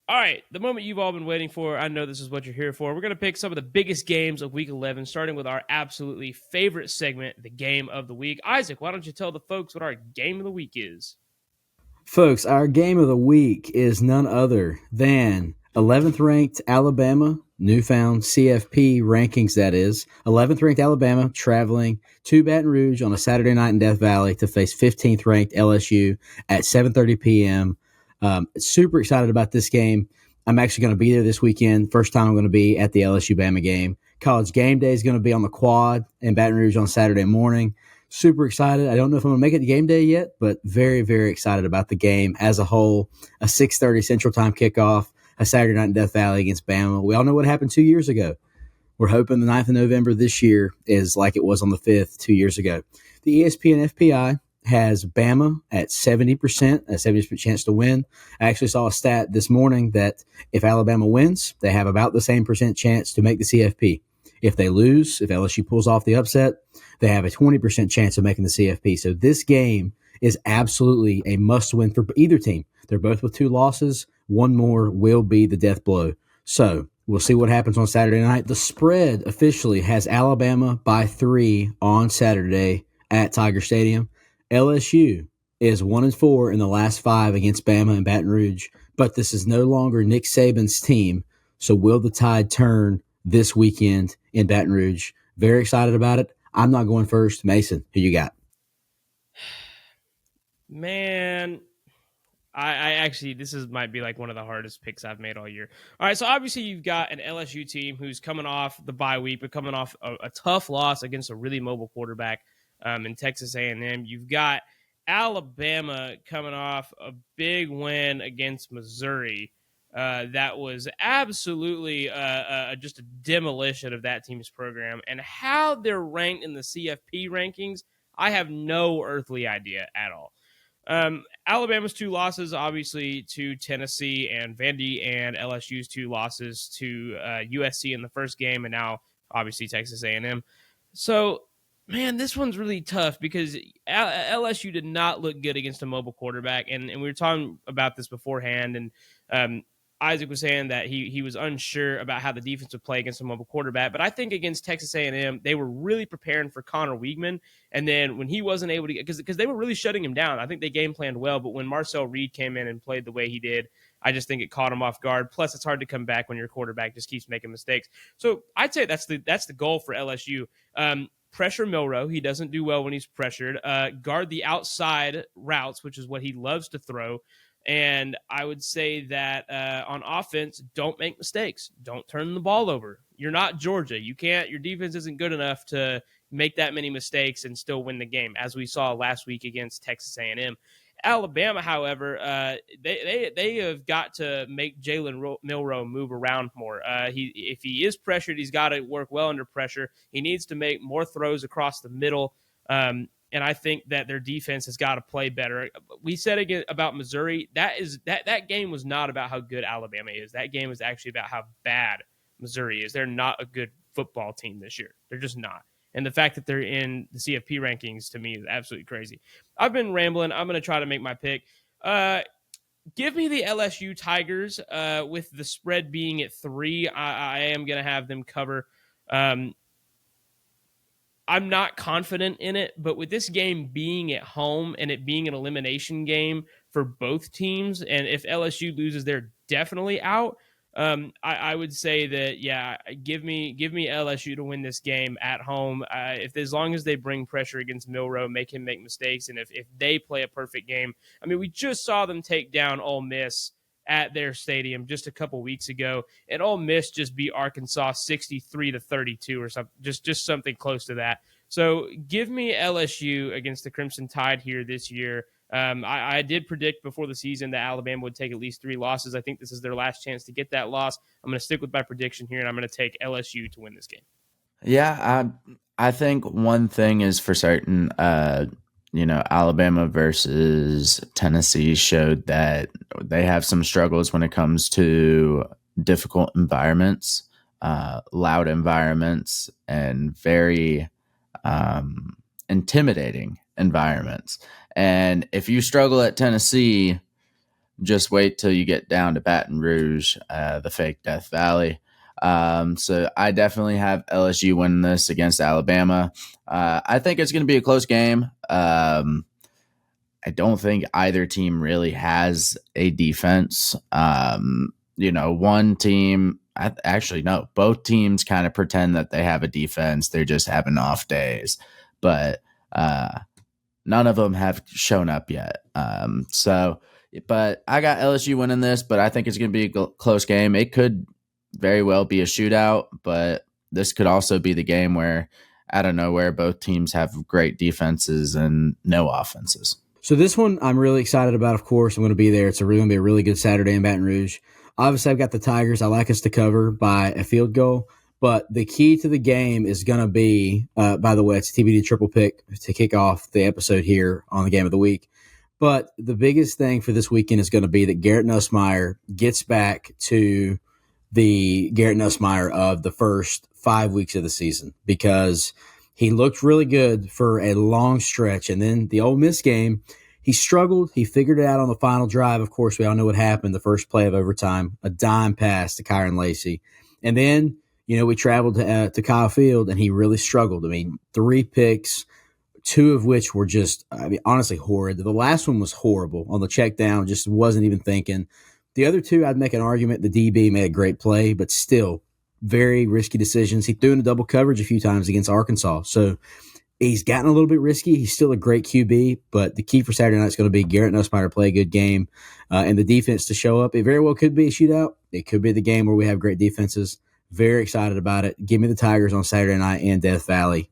All right, the moment you've all been waiting for. I know this is what you're here for. We're going to pick some of the biggest games of Week 11, starting with our absolutely favorite segment, the Game of the Week. Isaac, why don't you tell the folks what our Game of the Week is? Folks, our game of the week is none other than 11th ranked Alabama, newfound CFP rankings, that is. 11th ranked Alabama traveling to Baton Rouge on a Saturday night in Death Valley to face 15th ranked LSU at 7:30 p.m. Super excited about this game. I'm actually going to be there this weekend. First time I'm going to be at the LSU Bama game. College game day is going to be on the quad in Baton Rouge on Saturday morning. Super excited. I don't know if I'm going to make it to game day yet, but very, very excited about the game as a whole. A 6:30 Central Time kickoff, a Saturday night in Death Valley against Bama. We all know what happened 2 years ago. We're hoping the 9th of November this year is like it was on the 5th 2 years ago. The ESPN FPI has Bama at 70%, a 70% chance to win. I actually saw a stat this morning that if Alabama wins, they have about the same percent chance to make the CFP. If they lose, if LSU pulls off the upset, they have a 20% chance of making the CFP. So this game is absolutely a must-win for either team. They're both with 2 losses. One more will be the death blow. So we'll see what happens on Saturday night. The spread officially has Alabama by 3 on Saturday at Tiger Stadium. LSU is 1-4 in the last 5 against Bama and Baton Rouge, but this is no longer Nick Saban's team. So will the tide turn this weekend in Baton Rouge? Very excited about it. I'm not going first. Mason, who you got? Man, I actually, might be like one of the hardest picks I've made all year. All right, so obviously you've got an LSU team who's coming off the bye week, but coming off a tough loss against a really mobile quarterback in Texas A&M. You've got Alabama coming off a big win against Missouri. That was absolutely just a demolition of that team's program. And how they're ranked in the CFP rankings, I have no earthly idea at all. Alabama's 2 losses, obviously, to Tennessee and Vandy, and LSU's 2 losses to USC in the first game, and now, obviously, Texas A&M. So, man, this one's really tough because LSU did not look good against a mobile quarterback, and we were talking about this beforehand, and Isaac was saying that he was unsure about how the defense would play against a mobile quarterback, but I think against Texas A&M, they were really preparing for Connor Weigman, and then when he wasn't able to get, because they were really shutting him down, I think they game planned well, but when Marcel Reed came in and played the way he did, I just think it caught him off guard. Plus, it's hard to come back when your quarterback just keeps making mistakes. So I'd say that's the goal for LSU. Pressure Milroe. He doesn't do well when he's pressured. Guard the outside routes, which is what he loves to throw. And I would say that on offense, don't make mistakes. Don't turn the ball over. You're not Georgia. You can't. Your defense isn't good enough to make that many mistakes and still win the game, as we saw last week against Texas A&M. Alabama, however, they have got to make Jalen Milroe move around more. If he is pressured, he's got to work well under pressure. He needs to make more throws across the middle. And I think that their defense has got to play better. We said again about Missouri, that game was not about how good Alabama is. That game was actually about how bad Missouri is. They're not a good football team this year. They're just not. And the fact that they're in the CFP rankings, to me, is absolutely crazy. I've been rambling. I'm going to try to make my pick. Give me the LSU Tigers with the spread being at 3. I am going to have them cover. I'm not confident in it, but with this game being at home and it being an elimination game for both teams, and if LSU loses, they're definitely out. I would say that, yeah, give me LSU to win this game at home. As long as they bring pressure against Milroe, make him make mistakes, and if they play a perfect game. I mean, we just saw them take down Ole Miss at their stadium just a couple weeks ago, and Ole Miss just beat Arkansas 63-32 or something, just something close to that. So give me LSU against the Crimson Tide here this year. I did predict before the season that Alabama would take at least 3 losses. I think this is their last chance to get that loss. I'm going to stick with my prediction here, and I'm going to take LSU to win this game. Yeah, I think one thing is for certain. Alabama versus Tennessee showed that they have some struggles when it comes to difficult environments, loud environments, and very intimidating environments. And if you struggle at Tennessee, just wait till you get down to Baton Rouge, the fake Death Valley. So I definitely have LSU winning this against Alabama. I think it's going to be a close game. I don't think either team really has a defense. One team, actually, no, both teams kind of pretend that they have a defense. They're just having off days, but none of them have shown up yet. But I got LSU winning this, but I think it's going to be a close game. It could very well be a shootout, but this could also be the game where out of nowhere, both teams have great defenses and no offenses. So this one I'm really excited about, of course. I'm going to be there. It's going to be a really good Saturday in Baton Rouge. Obviously, I've got the Tigers. I like us to cover by a field goal. But the key to the game is going to be, by the way, it's a TBD triple pick to kick off the episode here on the Game of the Week. But the biggest thing for this weekend is going to be that Garrett Nussmeier gets back to the Garrett Nussmeier of the first 5 weeks of the season, because he looked really good for a long stretch. And then the Ole Miss game, he struggled. He figured it out on the final drive. Of course, we all know what happened. The first play of overtime, a dime pass to Kyron Lacey. And then, we traveled to Kyle Field, and he really struggled. I mean, 3 picks, 2 of which were just, honestly horrid. The last one was horrible on the check down, just wasn't even thinking. The other 2, I'd make an argument. The DB made a great play, but still very risky decisions. He threw in a double coverage a few times against Arkansas. So he's gotten a little bit risky. He's still a great QB, but the key for Saturday night is going to be Garrett Nussmeier to play a good game and the defense to show up. It very well could be a shootout. It could be the game where we have great defenses. Very excited about it. Give me the Tigers on Saturday night in Death Valley.